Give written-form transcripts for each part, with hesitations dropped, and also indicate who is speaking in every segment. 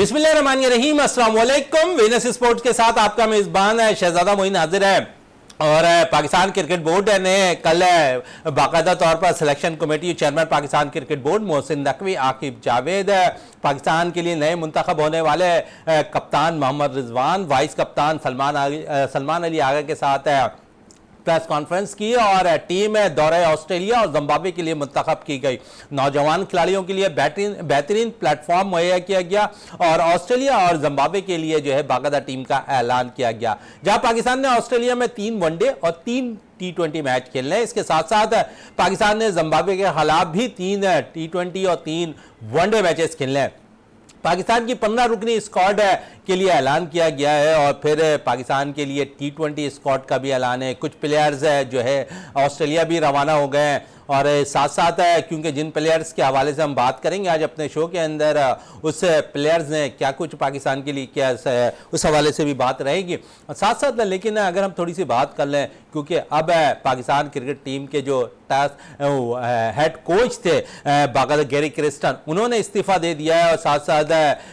Speaker 1: बिस्मिल्लाहिर्रहमानिर्रहीम, अस्सलाम वालेकुम। वीनस स्पोर्ट्स के साथ आपका मेजबान है शहजादा मोइन हाजिर है। और पाकिस्तान क्रिकेट बोर्ड ने कल बाकायदा तौर पर selection committee chairman Pakistan cricket board Mohsin Naqvi, Aqib Javed, Pakistan के लिए नए मुंतखब होने वाले कप्तान मोहम्मद रिजवान, वाइस कप्तान सलमान अली आगा के साथ प्रेस कॉन्फ्रेंस की और टीम दौरे ऑस्ट्रेलिया और जिम्बाब्वे के लिए मुंतखब की गई। नौजवान खिलाड़ियों के लिए बेहतरीन प्लेटफॉर्म मुहैया किया गया और ऑस्ट्रेलिया और जिम्बाब्वे के लिए जो है बाकायदा टीम का ऐलान किया गया, जहां पाकिस्तान ने ऑस्ट्रेलिया में 3 वनडे और 3 T20 मैच खेलने हैं। इसके साथ साथ पाकिस्तान ने जिम्बाब्वे के खिलाफ भी 3 T20 और 3 वनडे मैचेस खेलने हैं। पाकिस्तान की 15 रुकनी स्क्वाड के लिए ऐलान किया गया है और फिर पाकिस्तान के लिए T20 स्क्वाड का भी ऐलान है। कुछ प्लेयर्स जो है ऑस्ट्रेलिया भी रवाना हो गए हैं और साथ साथ क्योंकि जिन प्लेयर्स के हवाले से हम बात करेंगे आज अपने शो के अंदर, उस प्लेयर्स ने क्या कुछ पाकिस्तान के लिए किया, उस हवाले से भी बात रहेगी साथ साथ। लेकिन अगर हम थोड़ी सी बात कर लें, क्योंकि अब पाकिस्तान क्रिकेट टीम के जो हेड कोच थे बाकायदा गैरी क्रिस्टन, उन्होंने इस्तीफा दे दिया है और साथ साथ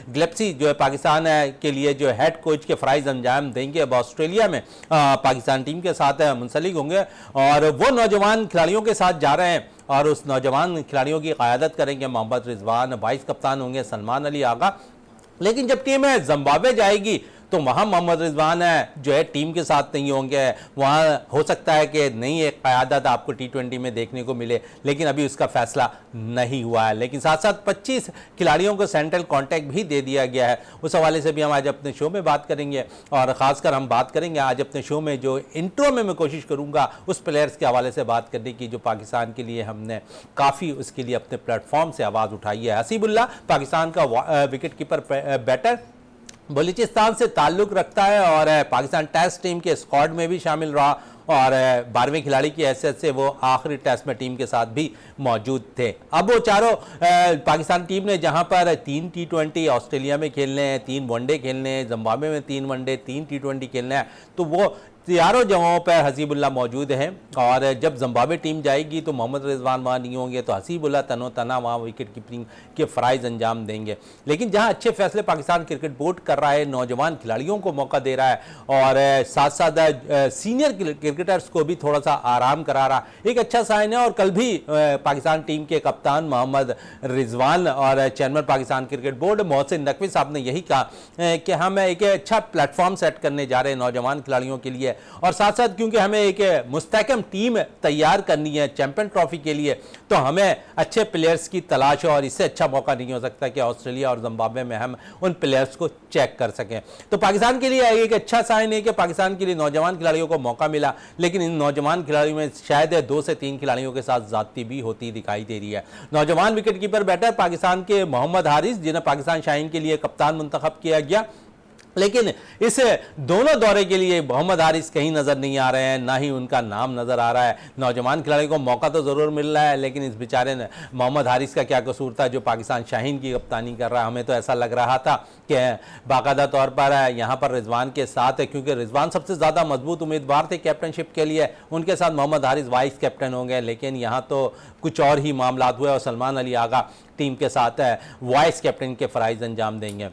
Speaker 1: गिलेस्पी जो है पाकिस्तान के लिए जो हेड कोच के फ़राइज़ अंजाम देंगे, अब ऑस्ट्रेलिया में पाकिस्तान टीम के साथ मुंसलिक होंगे और वो नौजवान खिलाड़ियों के साथ जा रहे हैं और उस नौजवान खिलाड़ियों की क़यादत करेंगे मोहम्मद रिजवान, वाइस कप्तान होंगे सलमान अली आगा। लेकिन जब टीम जिम्बाब्वे जाएगी तो वहाँ मोहम्मद रिजवान जो है टीम के साथ नहीं होंगे। वहाँ हो सकता है कि नई एक क़यादत आपको T20 में देखने को मिले, लेकिन अभी उसका फैसला नहीं हुआ है। लेकिन साथ साथ 25 खिलाड़ियों को सेंट्रल कॉन्ट्रैक्ट भी दे दिया गया है, उस हवाले से भी हम आज अपने शो में बात करेंगे। और ख़ासकर हम बात करेंगे आज अपने शो में जो इंट्रो में मैं कोशिश करूँगा उस प्लेयर्स के हवाले से बात करने की जो पाकिस्तान के लिए हमने काफ़ी उसके लिए अपने प्लेटफॉर्म से आवाज़ उठाई है। हसीबुल्लाह पाकिस्तान का विकेट कीपर बैटर, बलूचिस्तान से ताल्लुक़ रखता है और पाकिस्तान टेस्ट टीम के स्क्वाड में भी शामिल रहा और 12वें खिलाड़ी की हैसियत से वो आखिरी टेस्ट में टीम के साथ भी मौजूद थे। अब वो चारों पाकिस्तान टीम ने जहां पर 3 T20 ऑस्ट्रेलिया में खेलने हैं, 3 वनडे खेलने हैं, जिम्बाब्वे में 3 वनडे 3 T20 खेलने हैं, तो वो चारों जगहों पर हसीबुल्लाह मौजूद हैं। और जब जिम्बाब्वे टीम जाएगी तो मोहम्मद रिजवान वहाँ नहीं होंगे, तो हसीबुल्लाह तनो तना वहाँ विकेट कीपिंग के फ़राइज़ अंजाम देंगे। लेकिन जहाँ अच्छे फैसले पाकिस्तान क्रिकेट बोर्ड कर रहा है, नौजवान खिलाड़ियों को मौका दे रहा है और साथ साथ सीनियर क्रिकेटर्स को भी थोड़ा सा आराम करा रहा, एक अच्छा साइन है। और कल भी पाकिस्तान टीम के कप्तान मोहम्मद रिजवान और chairman Pakistan cricket board Mohsin Naqvi साहब ने यही कहा कि हम एक अच्छा प्लेटफॉर्म सेट करने जा रहे हैं नौजवान खिलाड़ियों के लिए और साथ साथ क्योंकि हमें एक मुस्तहकम टीम तैयार करनी है चैंपियन ट्रॉफी के लिए, तो हमें अच्छे प्लेयर्स की तलाश है और इससे अच्छा मौका नहीं हो सकता कि ऑस्ट्रेलिया और जिम्बाब्वे में हम उन प्लेयर्स को चेक कर सकें। तो पाकिस्तान के लिए एक अच्छा साइन है कि पाकिस्तान के लिए नौजवान खिलाड़ियों को मौका मिला, लेकिन इन नौजवान खिलाड़ियों में शायद 2 से 3 खिलाड़ियों के साथ ज़्यादती भी होती दिखाई दे रही है। नौजवान विकेट कीपर बैटर पाकिस्तान के मोहम्मद हारिस, जिन्हें पाकिस्तान शाहीन के लिए कप्तान मुंतखब किया गया, लेकिन इस दोनों दौरे के लिए मोहम्मद हारिस कहीं नज़र नहीं आ रहे हैं, ना ही उनका नाम नज़र आ रहा है। नौजवान खिलाड़ी को मौका तो ज़रूर मिल रहा है, लेकिन इस बेचारे ने मोहम्मद हारिस का क्या कसूर था जो पाकिस्तान शाहीन की कप्तानी कर रहा है। हमें तो ऐसा लग रहा था कि बाकायदा तौर पर यहाँ पर रिजवान के साथ है, क्योंकि रिजवान सबसे ज़्यादा मजबूत उम्मीदवार थे कैप्टनशिप के लिए, उनके साथ मोहम्मद हारिस वाइस कैप्टन होंगे। लेकिन यहाँ तो कुछ और ही मामला हुए और सलमान अली आगा टीम के साथ वाइस कैप्टन के फ़राइज़ अंजाम देंगे।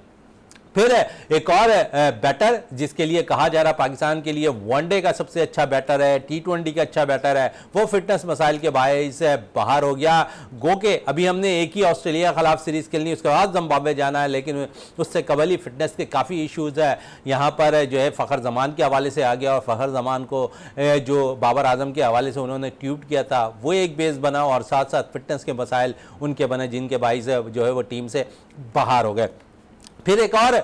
Speaker 1: फिर एक और बैटर जिसके लिए कहा जा रहा पाकिस्तान के लिए वनडे का सबसे अच्छा बैटर है, T20 का अच्छा बैटर है, वो फिटनेस मसाइल के बायस बाहर हो गया। गो के अभी हमने एक ही ऑस्ट्रेलिया के खिलाफ सीरीज़ खेलनी, उसके बाद जिम्बाब्वे जाना है, लेकिन उससे कबल ही फिटनेस के काफ़ी इश्यूज़ है। यहाँ पर जो है फ़खर जमान के हवाले से आ गया और फ़खर जमान को जो बाबर आजम के हवाले से उन्होंने ट्वीट किया था वो एक बेस बना और साथ साथ फिटनेस के मसाइल उनके बने, जिनके बायस जो है वो टीम से बाहर हो गए। फिर एक और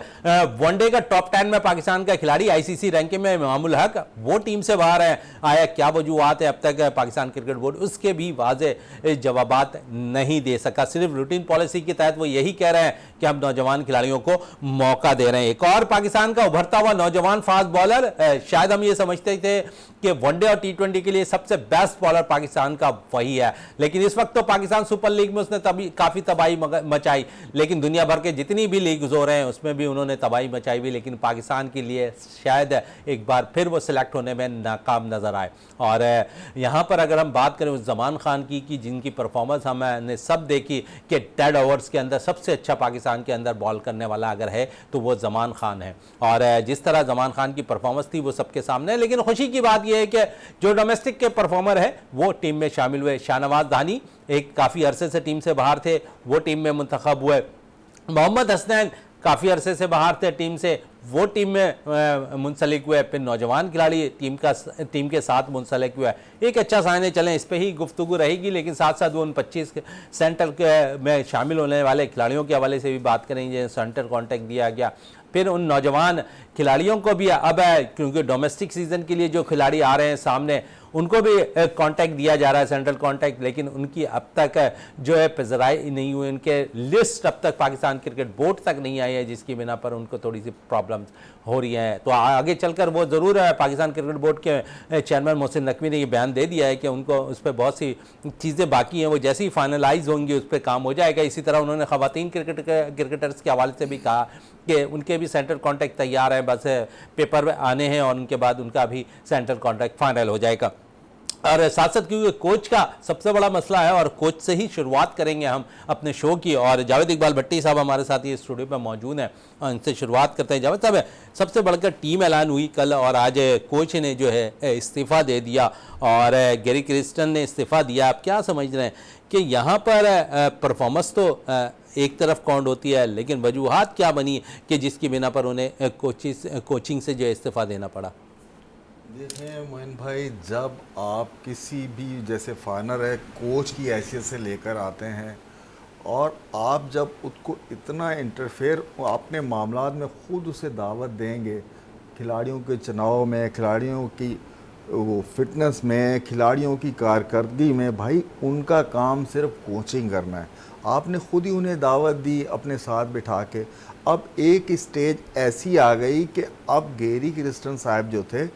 Speaker 1: वनडे का टॉप 10 में पाकिस्तान का खिलाड़ी ICC रैंकिंग में इमामुल हक, वो टीम से बाहर है। आया क्या वजूहत है अब तक पाकिस्तान क्रिकेट बोर्ड उसके भी वाज़ेह जवाबात नहीं दे सका। सिर्फ रूटीन पॉलिसी के तहत वो यही कह रहे हैं कि हम नौजवान खिलाड़ियों को मौका दे रहे हैं। एक और पाकिस्तान का उभरता हुआ नौजवान फास्ट बॉलर, शायद हम ये समझते थे कि वनडे और T20 के लिए सबसे बेस्ट बॉलर पाकिस्तान का वही है, लेकिन इस वक्त तो पाकिस्तान सुपर लीग में उसने काफ़ी तबाही मचाई। लेकिन दुनिया भर के जितनी भी लीग्स हो रहे हैं उसमें भी उन्होंने तबाही मचाई हुई, लेकिन पाकिस्तान के लिए शायद एक बार फिर वो सिलेक्ट होने में नाकाम नज़र आए। और यहाँ पर अगर हम बात करें उस जमान खान की कि जिनकी परफॉर्मेंस हमने सब देखी कि डेड ओवर्स के अंदर सबसे अच्छा पाकिस्तान के अंदर बॉल करने वाला अगर है तो वो जमान खान है, और जिस तरह जमान खान की परफॉर्मेंस थी वो सबके सामने है। लेकिन खुशी की बात यह है कि जो डोमेस्टिक के परफॉर्मर है वो टीम में शामिल हुए। शाहनवाज दानी एक काफ़ी अरसे से टीम से बाहर थे, वो टीम में मुंतखब हुए। मोहम्मद हसनैन काफ़ी अरसे से बाहर थे टीम से, वो टीम में मुंसलिक हुए। फिर नौजवान खिलाड़ी टीम के साथ मुंसलिक हुआ। एक अच्छा साइन है, चलें इस पर ही गुफ्तगू रहेगी, लेकिन साथ साथ वो उन 25 सेंटर में शामिल होने वाले खिलाड़ियों के हवाले से भी बात करेंगे। सेंटर कॉन्टैक्ट दिया गया, फिर उन नौजवान खिलाड़ियों को भी अब क्योंकि डोमेस्टिक सीज़न के लिए जो खिलाड़ी आ रहे हैं सामने उनको भी कांटेक्ट दिया जा रहा है, सेंट्रल कांटेक्ट, लेकिन उनकी अब तक जो है पजराई नहीं हुई, उनके लिस्ट अब तक पाकिस्तान क्रिकेट बोर्ड तक नहीं आई है, जिसकी बिना पर उनको थोड़ी सी प्रॉब्लम्स हो रही हैं। तो आगे चलकर वो ज़रूर है, पाकिस्तान क्रिकेट बोर्ड के चेयरमैन मोहसिन नकवी ने ये बयान दे दिया है कि उनको उस पर बहुत सी चीज़ें बाकी हैं, वो जैसे ही फाइनलाइज होंगी उस पर काम हो जाएगा। इसी तरह उन्होंने ख़वातीन क्रिकेटर्स के हवाले से भी कहा कि उनके भी सेंट्रल कॉन्टैक्ट तैयार हैं, बस पेपर आने हैं और उनके बाद उनका भी सेंट्रल कॉन्टैक्ट फाइनल हो जाएगा। और साथ साथ क्योंकि कोच का सबसे बड़ा मसला है और कोच से ही शुरुआत करेंगे हम अपने शो की, और जावेद इकबाल भट्टी साहब हमारे साथ ये स्टूडियो पर मौजूद हैं और इनसे शुरुआत करते हैं। जावेद साहब, सबसे बढ़कर टीम ऐलान हुई कल और आज कोच ने जो है इस्तीफ़ा दे दिया और गैरी क्रिस्टन ने इस्तीफ़ा दिया। आप क्या समझ रहे हैं कि यहाँ पर परफॉर्मेंस तो एक तरफ काउंट होती है, लेकिन वजूहात क्या बनी कि जिसकी बिना पर उन्हें कोचिंग से जो इस्तीफ़ा देना पड़ा?
Speaker 2: देखें मोइन भाई, जब आप किसी भी जैसे फाइनल है कोच की हैसियत से लेकर आते हैं और आप जब उसको इतना इंटरफेयर अपने मामलात में ख़ुद उसे दावत देंगे, खिलाड़ियों के चुनाव में, खिलाड़ियों की वो फिटनेस में, खिलाड़ियों की कारकर्दगी में, भाई उनका काम सिर्फ कोचिंग करना है। आपने ख़ुद ही उन्हें दावत दी अपने साथ बिठा के। अब एक स्टेज ऐसी आ गई कि अब गैरी क्रिस्टन साहब जो थे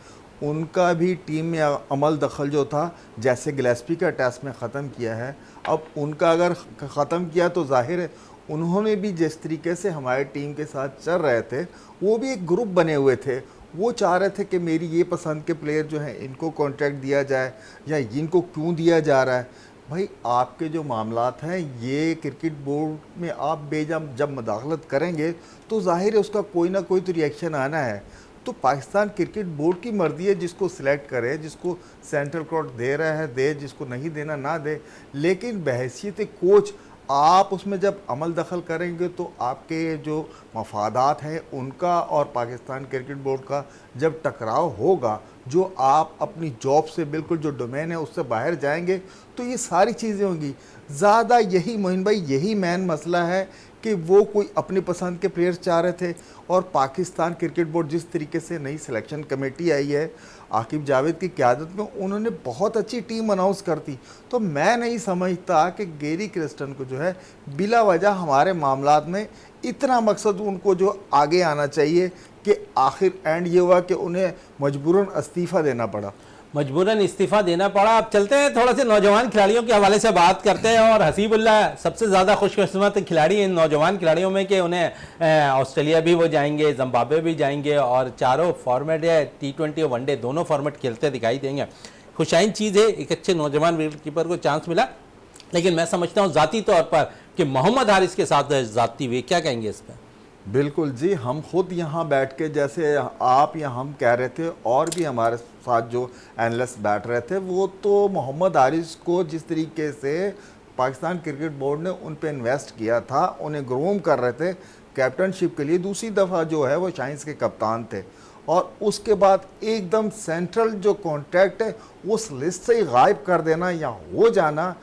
Speaker 2: उनका भी टीम में अमल दखल जो था, जैसे गिलेस्पी का टेस्ट में ख़त्म किया है, अब उनका अगर ख़त्म किया तो जाहिर है उन्होंने भी जिस तरीके से हमारी टीम के साथ चल रहे थे, वो भी एक ग्रुप बने हुए थे। वो चाह रहे थे कि मेरी ये पसंद के प्लेयर जो हैं इनको कॉन्ट्रैक्ट दिया जाए या इनको क्यों दिया जा रहा है। भाई आपके जो मामलात हैं ये क्रिकेट बोर्ड में आप बेजम जब मुदाखलत करेंगे तो जाहिर है उसका कोई ना कोई तो रिएक्शन आना है। तो पाकिस्तान क्रिकेट बोर्ड की मर्जी है, जिसको सिलेक्ट करे, जिसको सेंट्रल कोर्ट दे रहा है दे, जिसको नहीं देना ना दे, लेकिन बहैसियत कोच आप उसमें जब अमल दखल करेंगे तो आपके जो मफादात हैं उनका और पाकिस्तान क्रिकेट बोर्ड का जब टकराव होगा, जो आप अपनी जॉब से बिल्कुल जो डोमेन है उससे बाहर जाएंगे, तो ये सारी चीज़ें होंगी। ज़्यादा यही मोहिन भाई, यही मेन मसला है कि वो कोई अपनी पसंद के प्लेयर्स चाह रहे थे और पाकिस्तान क्रिकेट बोर्ड जिस तरीके से नई सिलेक्शन कमेटी आई है आकिब जावेद की क़यादत में, उन्होंने बहुत अच्छी टीम अनाउंस कर दी। तो मैं नहीं समझता कि गैरी क्रिस्टन को जो है बिला वजह हमारे मामलात में इतना मकसद उनको जो आगे आना चाहिए कि आखिर एंड ये हुआ कि उन्हें मजबूरन इस्तीफ़ा देना पड़ा।
Speaker 1: मजबूरन इस्तीफ़ा देना पड़ा। अब चलते हैं थोड़ा से नौजवान खिलाड़ियों के हवाले से बात करते हैं, और हसीबुल्लाह सबसे ज़्यादा खुशकिस्मत खिलाड़ी इन नौजवान खिलाड़ियों में कि उन्हें ऑस्ट्रेलिया भी वो जाएंगे, जिम्बाब्वे भी जाएंगे और चारों फॉर्मेट है T20 और वनडे दोनों फॉर्मेट खेलते दिखाई देंगे। खुशाइन चीज़ है, एक अच्छे नौजवान विकेट कीपर को चांस मिला, लेकिन मैं समझता हूँ ज़ाती तौर पर कि मोहम्मद हारिस के साथ ज़ाती हुई, क्या कहेंगे इस पर?
Speaker 2: बिल्कुल जी, हम खुद यहाँ बैठ के जैसे आप या हम कह रहे थे और भी हमारे साथ जो एनालिस्ट बैठ रहे थे, वो तो मोहम्मद हारिस को जिस तरीके से पाकिस्तान क्रिकेट बोर्ड ने उन पे इन्वेस्ट किया था, उन्हें ग्रूम कर रहे थे कैप्टनशिप के लिए। दूसरी दफ़ा जो है वो शाइन्स के कप्तान थे और उसके बाद एकदम सेंट्रल जो कॉन्ट्रैक्ट है उस लिस्ट से ही गायब कर देना या हो जाना,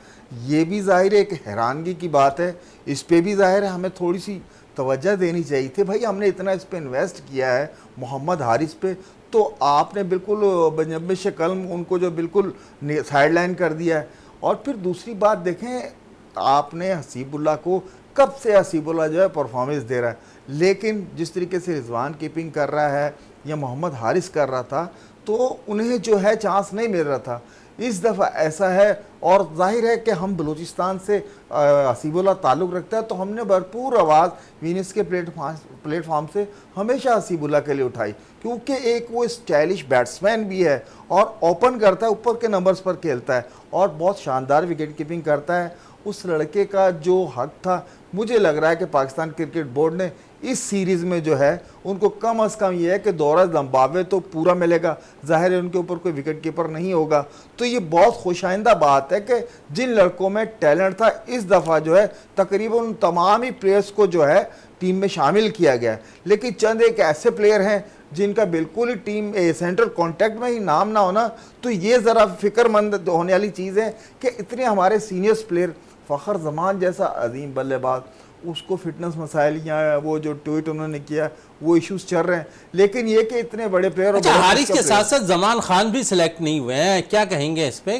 Speaker 2: ये भी ज़ाहिर है एक हैरानगी की बात है। इस पर भी ज़ाहिर है हमें थोड़ी सी तवज्जो देनी चाहिए थी। भाई हमने इतना इस पर इन्वेस्ट किया है मोहम्मद हारिस पे, तो आपने बिल्कुल बजंबिश कलम उनको जो बिल्कुल साइडलाइन कर दिया है। और फिर दूसरी बात देखें, आपने हसीबुल्लाह को, कब से हसीबुल्लाह जो है परफॉर्मेंस दे रहा है, लेकिन जिस तरीके से रिजवान कीपिंग कर रहा है या मोहम्मद हारिस कर रहा था, तो उन्हें जो है चांस नहीं मिल रहा था। इस दफ़ा ऐसा है। और जाहिर है कि हम बलूचिस्तान से हसीबुल्लाह ताल्लुक़ रखता है, तो हमने भरपूर आवाज़ वीनस के प्लेटफॉर्म से हमेशा हसीबुल्लाह के लिए उठाई, क्योंकि एक वो स्टाइलिश बैट्समैन भी है और ओपन करता है, ऊपर के नंबर्स पर खेलता है और बहुत शानदार विकेट कीपिंग करता है। उस लड़के का जो हक था, मुझे लग रहा है कि पाकिस्तान क्रिकेट बोर्ड ने इस सीरीज़ में जो है उनको कम से कम ये है कि दौरा जिम्बाब्वे तो पूरा मिलेगा, ज़ाहिर है उनके ऊपर कोई विकेट कीपर नहीं होगा, तो ये बहुत खुशाइंदा बात है कि जिन लड़कों में टैलेंट था इस दफ़ा जो है तकरीबन उन तमाम ही प्लेयर्स को जो है टीम में शामिल किया गया है। लेकिन चंद एक ऐसे प्लेयर हैं जिनका बिल्कुल ही टीम सेंट्रल कॉन्टैक्ट में ही नाम ना होना, तो ये ज़रा फिक्रमंद होने वाली चीज़ है कि इतने हमारे सीनियर्स प्लेयर फ़खर जमान जैसा अजीम बल्लेबाज, उसको फिटनेस मसाइल या वो जो ट्वीट उन्होंने किया वो इश्यूज चल रहे हैं, लेकिन ये कि इतने बड़े प्लेयर।
Speaker 1: अच्छा, हारिस के साथ साथ जमान खान भी सिलेक्ट नहीं हुए हैं, क्या कहेंगे इस पे?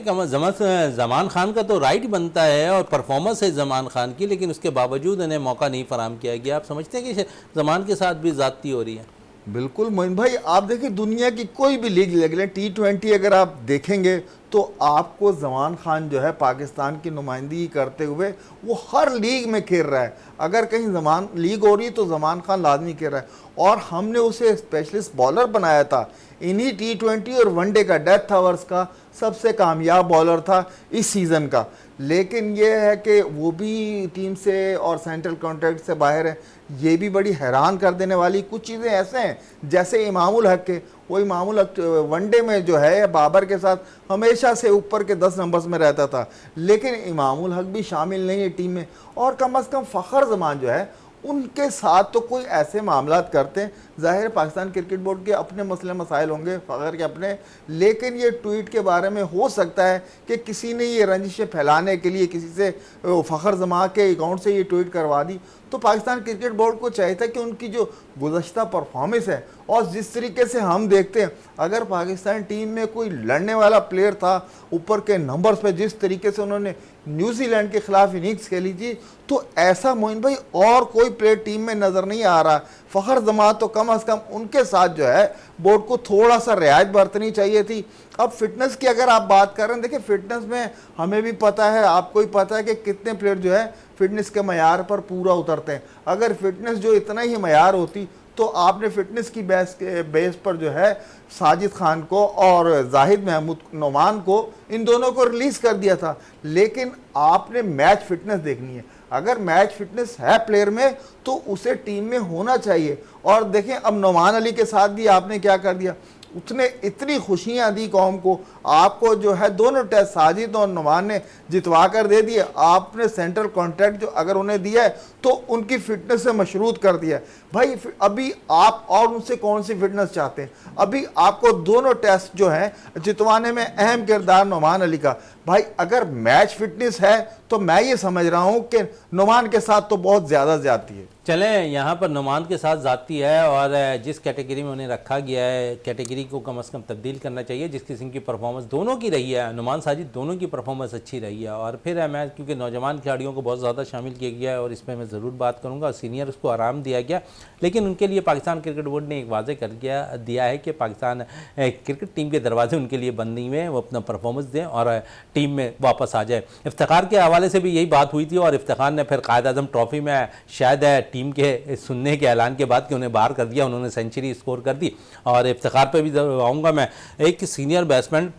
Speaker 1: जमान खान का तो राइट बनता है और परफॉर्मेंस है जमान खान की, लेकिन उसके बावजूद इन्हें मौका नहीं फराहम किया गया। आप समझते हैं कि जमान के साथ भी ज़्यादती हो रही है?
Speaker 2: बिल्कुल मोइन भाई, आप देखिए दुनिया की कोई भी लीग ले लें, T20 अगर आप देखेंगे तो आपको जमान खान जो है पाकिस्तान की नुमाइंदगी करते हुए वो हर लीग में खेल रहा है। अगर कहीं जमान लीग हो रही तो जमान खान लाजमी खेल रहा है, और हमने उसे स्पेशलिस्ट बॉलर बनाया था। इन्हीं T20 और वनडे का डेथ आवर्स का सबसे कामयाब बॉलर था इस सीज़न का। लेकिन ये है कि वो भी टीम से और सेंट्रल कॉन्ट्रैक्ट से बाहर है। ये भी बड़ी हैरान कर देने वाली कुछ चीज़ें ऐसे हैं, जैसे इमामुल हक के, वो इमामुल हक वनडे में जो है बाबर के साथ हमेशा से ऊपर के 10 नंबर्स में रहता था, लेकिन इमामुल हक भी शामिल नहीं है टीम में। और कम अज़ कम फ़खर जमान जो है उनके साथ तो कोई ऐसे मामलात करते हैं, ज़ाहिर पाकिस्तान क्रिकेट बोर्ड के अपने मसले मसाइल होंगे, फ़खर के अपने, लेकिन ये ट्वीट के बारे में हो सकता है कि किसी ने ये रंजिशें फैलाने के लिए किसी से फ़खर जमा के अकाउंट से ये ट्वीट करवा दी। तो पाकिस्तान क्रिकेट बोर्ड को चाहिए था कि उनकी जो गुज़श्ता परफॉर्मेंस है और जिस तरीके से हम देखते हैं, अगर पाकिस्तान टीम में कोई लड़ने वाला प्लेयर था ऊपर के नंबर्स पे, जिस तरीके से उन्होंने न्यूजीलैंड के खिलाफ इनिंग्स खेली थी, तो ऐसा मोइन भाई और कोई प्लेयर टीम में नज़र नहीं आ रहा। फ़खर जमा तो कम अज़ कम उनके साथ जो है बोर्ड को थोड़ा सा रियायत बरतनी चाहिए थी। अब फिटनेस की अगर आप बात कर रहे हैं, देखिए फिटनेस में हमें भी पता है, आपको भी पता है कि कितने प्लेयर जो है फिटनेस के मयार पर पूरा उतरते हैं। अगर फिटनेस जो इतना ही मयार होती तो आपने फिटनेस की बेस पर जो है साजिद खान को और जाहिद महमूद नोमान को, इन दोनों को रिलीज़ कर दिया था। लेकिन आपने मैच फिटनेस देखनी है, अगर मैच फिटनेस है प्लेयर में तो उसे टीम में होना चाहिए। और देखें अब नोमान अली के साथ भी आपने क्या कर दिया, उसने इतनी खुशियाँ दी कौम को, आपको जो है दोनों टेस्ट साजिद और नुमान ने जितवा कर दे दिए। आपने सेंट्रल कॉन्ट्रैक्ट जो अगर उन्हें दिया है तो उनकी फिटनेस से मशरूत कर दिया है। भाई अभी आप और उनसे कौन सी फिटनेस चाहते हैं? अभी आपको दोनों टेस्ट जो हैं जितवाने में अहम किरदार नुमान अली का। भाई अगर मैच फिटनेस है तो मैं ये समझ रहा हूँ कि नुमान के साथ तो बहुत ज़्यादा ज्यादती है।
Speaker 1: चलें, यहाँ पर नुमान के साथ जाती है और जिस कैटेगरी में उन्हें रखा गया है, कैटेगरी को कम से कम तब्दील करना चाहिए। जिस किस्म की परफॉर्मेंस दोनों की रही है, नुमान साजिद दोनों की परफॉर्मेंस अच्छी रही है। और फिर मैं क्योंकि नौजवान खिलाड़ियों को बहुत ज़्यादा शामिल किया गया है और इसमें मैं ज़रूर बात करूँगा, सीनियर उसको आराम दिया गया, लेकिन उनके लिए पाकिस्तान क्रिकेट बोर्ड ने एक वाज़े कर दिया है कि पाकिस्तान क्रिकेट टीम के दरवाजे उनके लिए बंद नहीं हुए, वो अपना परफॉर्मेंस दें और टीम में वापस आ जाए। इफ्तिखार के हवाले से भी यही बात हुई थी और इफ्तिखार ने फिर कायद आज़म ट्रॉफी में शायद टीम के सुनने के ऐलान के बाद कि उन्हें बाहर कर दिया, उन्होंने सेंचुरी स्कोर कर दी। और इफ्तिखार पे भी आऊँगा मैं, एक सीनियर बैट्समैन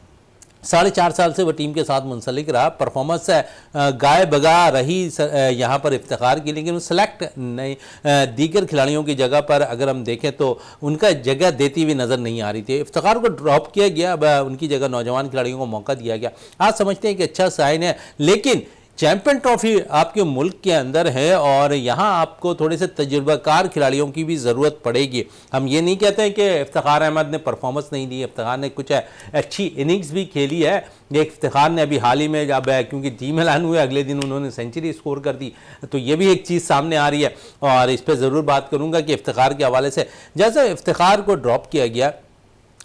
Speaker 1: 4.5 साल से वह टीम के साथ मुंसलिक रहा, परफॉर्मेंस गाय बगा रही यहाँ पर इफ्तिखार की, लेकिन वो सेलेक्ट नहीं, दीगर खिलाड़ियों की जगह पर अगर हम देखें तो उनका जगह देती हुई नज़र नहीं आ रही थी। इफ्तिखार को ड्रॉप किया गया, अब उनकी जगह नौजवान खिलाड़ियों को मौका दिया गया। आज समझते हैं कि अच्छा साइन है, लेकिन चैंपियन ट्रॉफी आपके मुल्क के अंदर है और यहाँ आपको थोड़े से तजुर्बाकार खिलाड़ियों की भी ज़रूरत पड़ेगी। हम ये नहीं कहते हैं कि इफ्तिखार अहमद ने परफॉर्मेंस नहीं दी, इफ्तिखार ने कुछ अच्छी इनिंग्स भी खेली है। इफ्तिखार ने अभी हाल ही में जब क्योंकि टीम ऐलान हुए अगले दिन उन्होंने सेंचुरी स्कोर कर दी, तो ये भी एक चीज़ सामने आ रही है और इस पर ज़रूर बात करूँगा कि इफ्तिखार के हवाले से जैसे इफ्तिखार को ड्रॉप किया गया,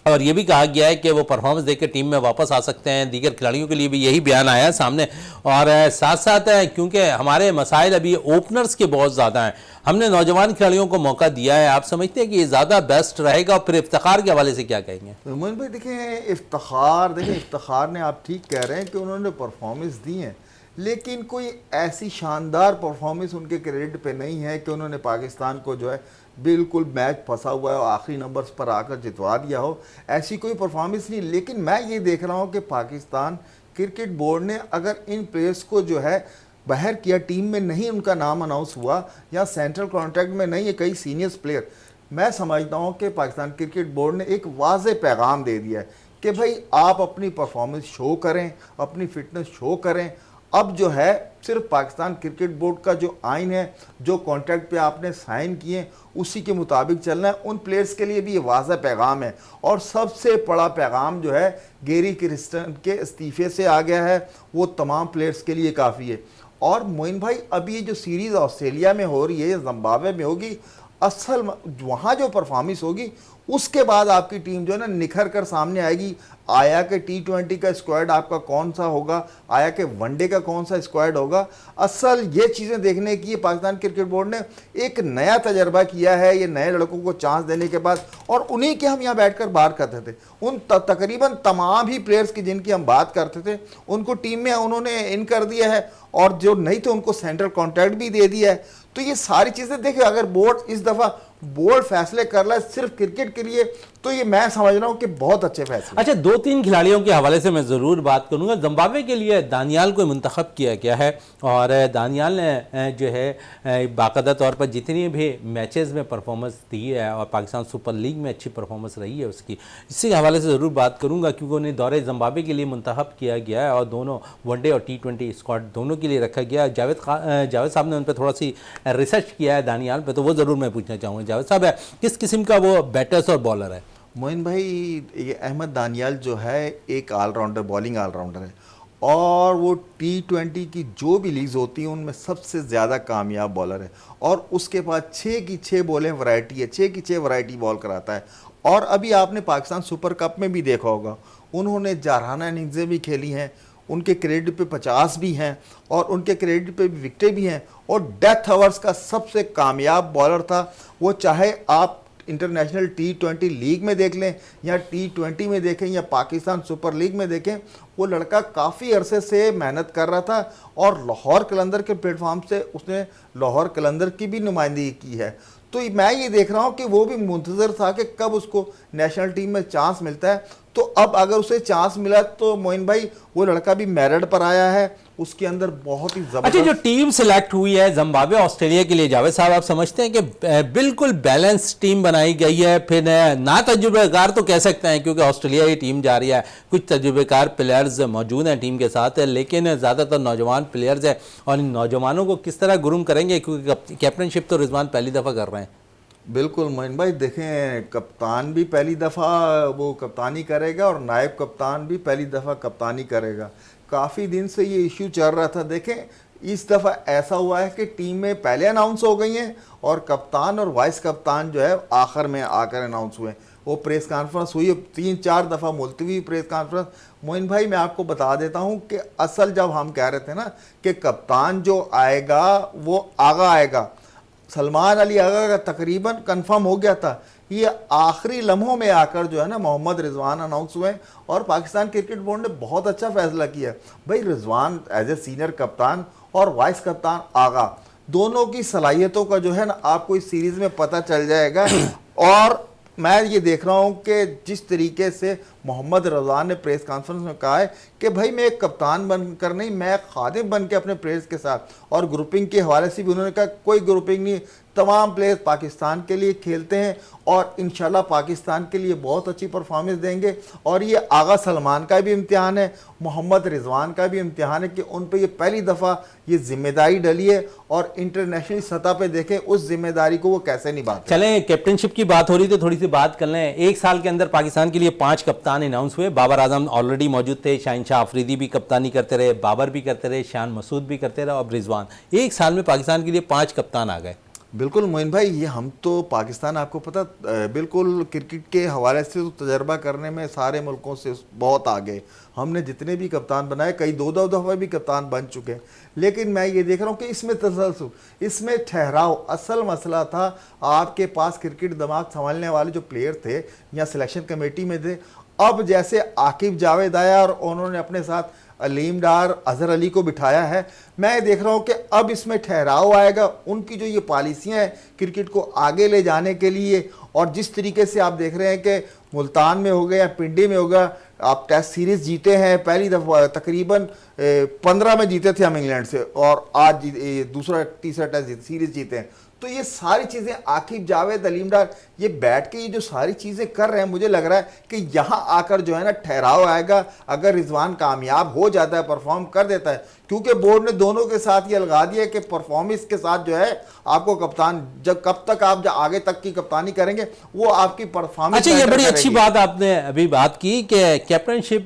Speaker 1: और ये भी कहा गया है कि वो परफॉर्मेंस देकर टीम में वापस आ सकते हैं। दीगर खिलाड़ियों के लिए भी यही बयान आया है सामने। और साथ साथ क्योंकि हमारे मसाइल अभी ओपनर्स के बहुत ज़्यादा हैं, हमने नौजवान खिलाड़ियों को मौका दिया है। आप समझते हैं कि ये ज़्यादा बेस्ट रहेगा? और फिर इफ्तिखार के हवाले से क्या कहेंगे?
Speaker 2: मोइन भाई देखें, इफ्तिखार ने आप ठीक कह रहे हैं कि उन्होंने परफॉर्मेंस दी है, लेकिन कोई ऐसी शानदार परफॉर्मेंस उनके क्रेडिट पे नहीं है कि उन्होंने पाकिस्तान को जो है बिल्कुल मैच फंसा हुआ है और आखिरी नंबर्स पर आकर जितवा दिया हो, ऐसी कोई परफॉर्मेंस नहीं। लेकिन मैं ये देख रहा हूँ कि पाकिस्तान क्रिकेट बोर्ड ने अगर इन प्लेयर्स को जो है बाहर किया, टीम में नहीं उनका नाम अनाउंस हुआ या सेंट्रल कॉन्ट्रैक्ट में नहीं है कई सीनियर्स प्लेयर, मैं समझता हूँ कि पाकिस्तान क्रिकेट बोर्ड ने एक वाज़ेह पैगाम दे दिया है कि भाई आप अपनी परफॉर्मेंस शो करें, अपनी फिटनेस शो करें। अब जो है सिर्फ पाकिस्तान क्रिकेट बोर्ड का जो आइन है, जो कॉन्ट्रैक्ट पे आपने साइन किए, उसी के मुताबिक चलना है। उन प्लेयर्स के लिए भी ये वाज़ेह पैगाम है। और सबसे बड़ा पैगाम जो है गैरी क्रिस्टन के इस्तीफे से आ गया है, वो तमाम प्लेयर्स के लिए काफ़ी है। और मोइन भाई, अभी ये जो सीरीज़ ऑस्ट्रेलिया में हो रही है या जिम्बाब्वे में होगी, असल वहाँ जो परफॉर्मेंस होगी उसके बाद आपकी टीम जो है ना निखर कर सामने आएगी। आया कि T20 का स्क्वाड आपका कौन सा होगा, आया कि वनडे का कौन सा स्क्वाड होगा। असल ये चीज़ें देखने की पाकिस्तान क्रिकेट बोर्ड ने एक नया तजर्बा किया है, ये नए लड़कों को चांस देने के बाद। और उन्हीं के हम यहाँ बैठकर बात करते थे, उन तकरीबन तमाम ही प्लेयर्स की जिनकी हम बात करते थे उनको टीम में उन्होंने इन कर दिया है, और जो नहीं थे उनको सेंट्रल कॉन्ट्रैक्ट भी दे दिया है। तो ये सारी चीज़ें देखिए, अगर बोर्ड इस दफ़ा बोर्ड फैसले कर रहा है सिर्फ क्रिकेट के लिए, तो ये मैं समझ रहा हूँ कि बहुत अच्छे फैसले।
Speaker 1: अच्छा, 2-3 खिलाड़ियों के हवाले से मैं ज़रूर बात करूँगा। जिम्बाब्वे के लिए दानियाल को मुंतखब किया गया है, और दानियाल ने जो है बाकायदा तौर पर जितनी भी मैचेस में परफॉर्मेंस दी है और पाकिस्तान सुपर लीग में अच्छी परफॉर्मेंस रही है उसकी, इसी हवाले से ज़रूर बात करूँगा, क्योंकि उन्हें दौरे जिम्बाब्वे के लिए मुंतखब किया गया है और दोनों वनडे और T20 स्क्वाड दोनों के लिए रखा गया। जावेद साहब ने उन पर थोड़ा सी रिसर्च किया है दानियाल पर, तो वो ज़रूर मैं पूछना चाहूँगा जावेद साहब, किस किस्म का वो बैटर्स और बॉलर है?
Speaker 2: मोइन भाई, ये अहमद दानियाल जो है एक ऑलराउंडर, बॉलिंग ऑलराउंडर है, और वो T20 की जो भी लीग्स होती हैं उनमें सबसे ज़्यादा कामयाब बॉलर है। और उसके बाद 6 की 6 बॉलें वैरायटी है, 6 की 6 वैरायटी बॉल कराता है। और अभी आपने पाकिस्तान सुपर कप में भी देखा होगा, उन्होंने जारहाना इनिंग्सें भी खेली हैं, उनके क्रेडिट पे 50 भी हैं और उनके क्रेडिट पे विकेटें भी हैं। और डेथ ओवर्स का सबसे कामयाब बॉलर था वो, चाहे आप इंटरनेशनल T20 लीग में देख लें या T20 में देखें या पाकिस्तान सुपर लीग में देखें, वो लड़का काफ़ी अरसे से मेहनत कर रहा था और लाहौर कलंदर के प्लेटफॉर्म से उसने लाहौर कलंदर की भी नुमाइंदगी की है। तो मैं ये देख रहा हूँ कि वो भी मुंतज़र था कि कब उसको नेशनल टीम में चांस मिलता है। तो अब अगर उसे चांस मिला तो मोइन भाई वो लड़का भी मेरिट पर आया है, उसके अंदर बहुत ही जबरदस्त।
Speaker 1: अच्छा, जो टीम सिलेक्ट हुई है जिम्बाब्वे ऑस्ट्रेलिया के लिए, जावेद साहब आप समझते हैं कि बिल्कुल बैलेंस टीम बनाई गई है? फिर ना तजुर्बेकार तो कह सकते हैं क्योंकि ऑस्ट्रेलिया की टीम जा रही है, कुछ तजुर्बेकार प्लेयर्स मौजूद हैं टीम के साथ, लेकिन ज़्यादातर नौजवान प्लेयर्स हैं। और इन नौजवानों को किस तरह गुरूम करेंगे, क्योंकि कैप्टनशिप तो रिजवान पहली दफ़ा कर रहे हैं।
Speaker 2: बिल्कुल मोइन भाई, देखें कप्तान भी पहली दफ़ा वो कप्तानी करेगा और नायब कप्तान भी पहली दफ़ा कप्तानी करेगा। काफ़ी दिन से ये इशू चल रहा था। देखें इस दफ़ा ऐसा हुआ है कि टीम में पहले अनाउंस हो गई हैं और कप्तान और वाइस कप्तान जो है आखिर में आकर अनाउंस हुए। वो प्रेस कॉन्फ्रेंस हुई, 3-4 दफ़ा मुलतवी प्रेस कॉन्फ्रेंस। मोइन भाई मैं आपको बता देता हूँ कि असल जब हम कह रहे थे ना कि कप्तान जो आएगा वो आगा आएगा, सलमान अली आगा का तकरीबन कंफर्म हो गया था। ये आखिरी लम्हों में आकर जो है ना मोहम्मद रिजवान अनाउंस हुए और पाकिस्तान क्रिकेट बोर्ड ने बहुत अच्छा फैसला किया। भाई रिजवान एज ए सीनियर कप्तान और वाइस कप्तान आगा, दोनों की सलाहियतों का जो है ना आपको इस सीरीज़ में पता चल जाएगा। और मैं ये देख रहा हूँ कि जिस तरीके से मोहम्मद रज़ान ने प्रेस कॉन्फ्रेंस में कहा है कि भाई मैं एक कप्तान बनकर नहीं, मैं खादिम बन के अपने प्लेयर्स के साथ, और ग्रुपिंग के हवाले से भी उन्होंने कहा कोई ग्रुपिंग नहीं, तमाम प्लेयर्स पाकिस्तान के लिए खेलते हैं और इंशाल्लाह पाकिस्तान के लिए बहुत अच्छी परफॉर्मेंस देंगे। और ये आगा सलमान का भी इम्तिहान है, मोहम्मद रिजवान का भी इम्तिहान है कि उन पर ये पहली दफ़ा ये जिम्मेदारी डली है और इंटरनेशनल सतह पे देखें उस जिम्मेदारी को वो कैसे निभाते।
Speaker 1: चलें, कैप्टनशिप की बात हो रही तो थोड़ी सी बात कर लें। एक साल के अंदर पाकिस्तान के लिए 5 कप्तान अनाउंस हुए। बाबर आजम ऑलरेडी मौजूद थे, शाहीन शाह अफरीदी भी कप्तानी करते रहे, बाबर भी करते रहे, शान मसूद भी करते रहे, और रिजवान। एक साल में पाकिस्तान के लिए 5 कप्तान आ गए।
Speaker 2: बिल्कुल मोइन भाई, ये हम तो पाकिस्तान आपको पता बिल्कुल क्रिकेट के हवाले से तो तजर्बा करने में सारे मुल्कों से बहुत आगे। हमने जितने भी कप्तान बनाए, कई दो दो दफ़ा भी कप्तान बन चुके हैं, लेकिन मैं ये देख रहा हूँ कि इसमें तसलसल, इसमें ठहराव असल मसला था। आपके पास क्रिकेट दिमाग संभालने वाले जो प्लेयर थे या सिलेक्शन कमेटी में थे, अब जैसे आकिब जावेद आया और उन्होंने अपने साथ अलीम डार, अजहर अली को बिठाया है, मैं देख रहा हूँ कि अब इसमें ठहराव आएगा। उनकी जो ये पॉलिसियाँ हैं क्रिकेट को आगे ले जाने के लिए, और जिस तरीके से आप देख रहे हैं कि मुल्तान में हो गया या पिंडी में होगा, आप टेस्ट सीरीज़ जीते हैं, पहली दफ़ा तकरीबन 15 में जीते थे हम इंग्लैंड से, और आज दूसरा तीसरा टेस्ट सीरीज़ जीते हैं। तो ये सारी चीज़ें आकिब जावेद, अलीम डार ये बैठ के ये जो सारी चीज़ें कर रहे हैं, मुझे लग रहा है कि यहाँ आकर जो है ना ठहराव आएगा। अगर रिजवान कामयाब हो जाता है, परफॉर्म कर देता है, क्योंकि बोर्ड ने दोनों के साथ ये लगा दिया कि परफॉर्मेंस के साथ जो है आपको कप्तान, जब कब तक आप आगे तक की कप्तानी करेंगे वो आपकी परफॉर्मेंस।
Speaker 1: अच्छा, ये बड़ी अच्छी बात आपने अभी बात की कि कैप्टनशिप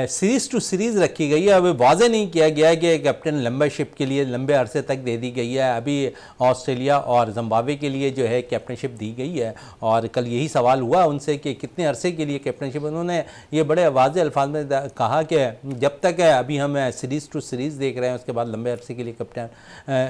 Speaker 1: सीरीज टू सीरीज रखी गई है। अभी वाजे नहीं किया गया है कि कैप्टन लंबरशिप के लिए लंबे अरसे तक दे दी गई है। अभी ऑस्ट्रेलिया और जिम्बाब्वे के लिए जो है कैप्टनशिप दी गई है, और कल यही सवाल हुआ उनसे कि कितने अरसे के लिए कैप्टनशिप। उन्होंने ये बड़े वाज़ेह अल्फाज में कहा कि जब तक है अभी हम सीरीज़ टू सीरीज़ देख रहे हैं, उसके बाद लंबे अरसे के लिए कैप्टन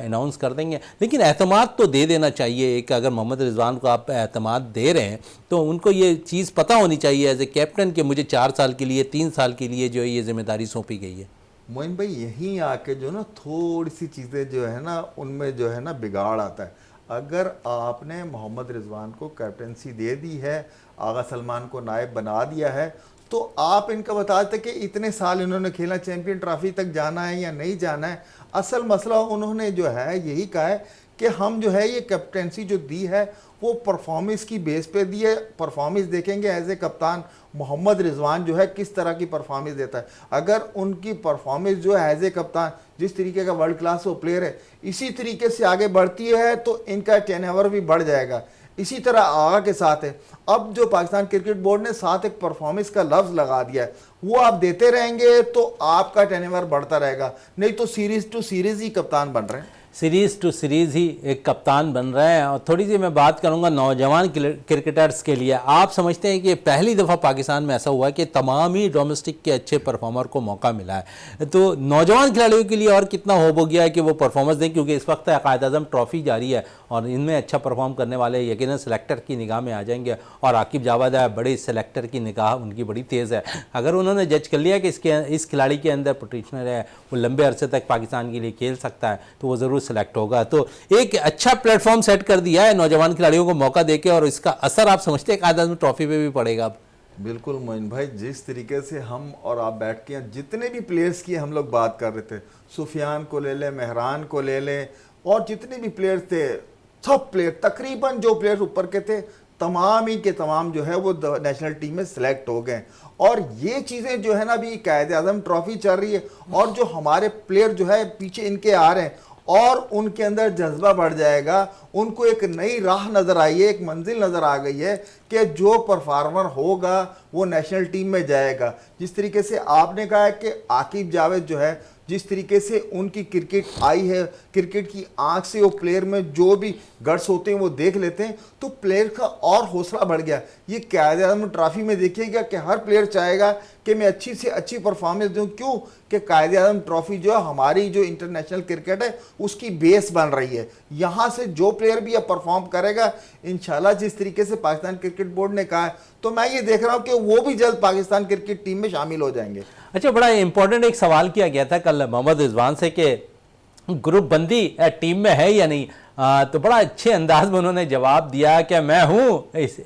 Speaker 1: अनाउंस कर देंगे। लेकिन एतमाद तो दे देना चाहिए। एक अगर मोहम्मद रिजवान को आप एतमाद दे रहे हैं तो उनको ये चीज़ पता होनी चाहिए एज ए कैप्टन कि मुझे 4 साल के लिए, 3 साल के लिए जो है ये जिम्मेदारी सौंपी गई है।
Speaker 2: मोइन भाई, यहीं आके जो ना थोड़ी सी चीज़ें जो है ना उनमें जो है ना बिगाड़ आता है। अगर आपने मोहम्मद रिजवान को कैप्टनसी दे दी है, आगा सलमान को नायब बना दिया है, तो आप इनका बता देते कि इतने साल इन्होंने खेला, चैंपियन ट्रॉफी तक जाना है या नहीं जाना है। असल मसला उन्होंने जो है यही कहा है कि हम जो है ये कैप्टनसी जो दी है वो परफॉर्मेंस की बेस पे दी है। परफॉर्मेंस देखेंगे एज ए कप्तान मोहम्मद रिजवान जो है किस तरह की परफॉर्मेंस देता है। अगर उनकी परफॉर्मेंस जो है एज ए कप्तान जिस तरीके का वर्ल्ड क्लास वो प्लेयर है, इसी तरीके से आगे बढ़ती है तो इनका टेनओवर भी बढ़ जाएगा। इसी तरह आगा के साथ है, अब जो पाकिस्तान क्रिकेट बोर्ड ने साथ एक परफॉर्मेंस का लफ्ज़ लगा दिया है, वो आप देते रहेंगे तो आपका टेनओवर बढ़ता रहेगा, नहीं तो सीरीज़ टू सीरीज़ ही कप्तान बन रहे हैं।
Speaker 1: सीरीज़ टू सीरीज़ ही एक कप्तान बन रहे हैं। और थोड़ी सी मैं बात करूंगा नौजवान क्रिकेटर्स के लिए। आप समझते हैं कि पहली दफ़ा पाकिस्तान में ऐसा हुआ है कि तमाम ही डोमेस्टिक के अच्छे परफॉर्मर को मौका मिला है, तो नौजवान खिलाड़ियों के लिए और कितना हो गया है कि वो परफॉर्मेंस दें, क्योंकि इस वक्त कायद-ए-आज़म ट्रॉफ़ी जारी है और इनमें अच्छा परफॉर्म करने वाले यकीनन सेलेक्टर की निगाह में आ जाएंगे। और आकिब जावेद है, बड़े सेलेक्टर की निगाह उनकी बड़ी तेज़ है। अगर उन्होंने जज कर लिया कि इस खिलाड़ी के अंदर पोटेंशियल है, वो लंबे अरसे तक पाकिस्तान के लिए खेल सकता है, तो वो ज़रूर सेलेक्ट होगा। तो एक अच्छा प्लेटफॉर्म सेट कर दिया है नौजवान खिलाड़ियों को मौका देके, और इसका असर आप समझते हैं कायद-ए-आज़म ट्रॉफी पे भी पड़ेगा अब?
Speaker 2: बिल्कुल मोइन भाई, जिस तरीके से हम और आप बैठ के जितने भी प्लेयर्स की हम लोग बात कर रहे थे, सुफियान को ले लें, मेहरान को ले लें, और जितने भी प्लेयर्स थे, सब प्लेयर तकरीबन जो प्लेयर्स ऊपर के थे तमाम ही के तमाम जो है वो नेशनल टीम में सिलेक्ट हो गए। और ये चीज़ें जो है ना अभी कायद-ए-आज़म ट्रॉफी चल रही है, और जो हमारे प्लेयर जो है पीछे इनके आ रहे हैं, और उनके अंदर जज्बा बढ़ जाएगा, उनको एक नई राह नज़र आई है, एक मंजिल नज़र आ गई है कि जो परफॉर्मर होगा वो नेशनल टीम में जाएगा। जिस तरीके से आपने कहा है कि आकिब जावेद जो है, जिस तरीके से उनकी क्रिकेट आई है, क्रिकेट की आंख से वो प्लेयर में जो भी गट्स होते हैं वो देख लेते हैं, तो प्लेयर का और हौसला बढ़ गया। ये कायद-ए-आज़म ट्रॉफी में देखिएगा कि हर प्लेयर चाहेगा कि मैं अच्छी से अच्छी परफॉर्मेंस दूं। क्यों कि कायद-ए-आज़म ट्रॉफी जो है हमारी जो इंटरनेशनल क्रिकेट है उसकी बेस बन रही है। यहाँ से जो प्लेयर भी अब परफॉर्म करेगा इंशाल्लाह, जिस तरीके से पाकिस्तान क्रिकेट बोर्ड ने कहा है, तो मैं ये देख रहा हूँ कि वो भी जल्द पाकिस्तान क्रिकेट टीम में शामिल हो जाएंगे।
Speaker 1: अच्छा, बड़ा इंपॉर्टेंट एक सवाल किया गया था कल मोहम्मद रिजवान से कि ग्रुप बंदी टीम में है या नहीं। तो बड़ा अच्छे अंदाज में उन्होंने जवाब दिया कि मैं हूँ इस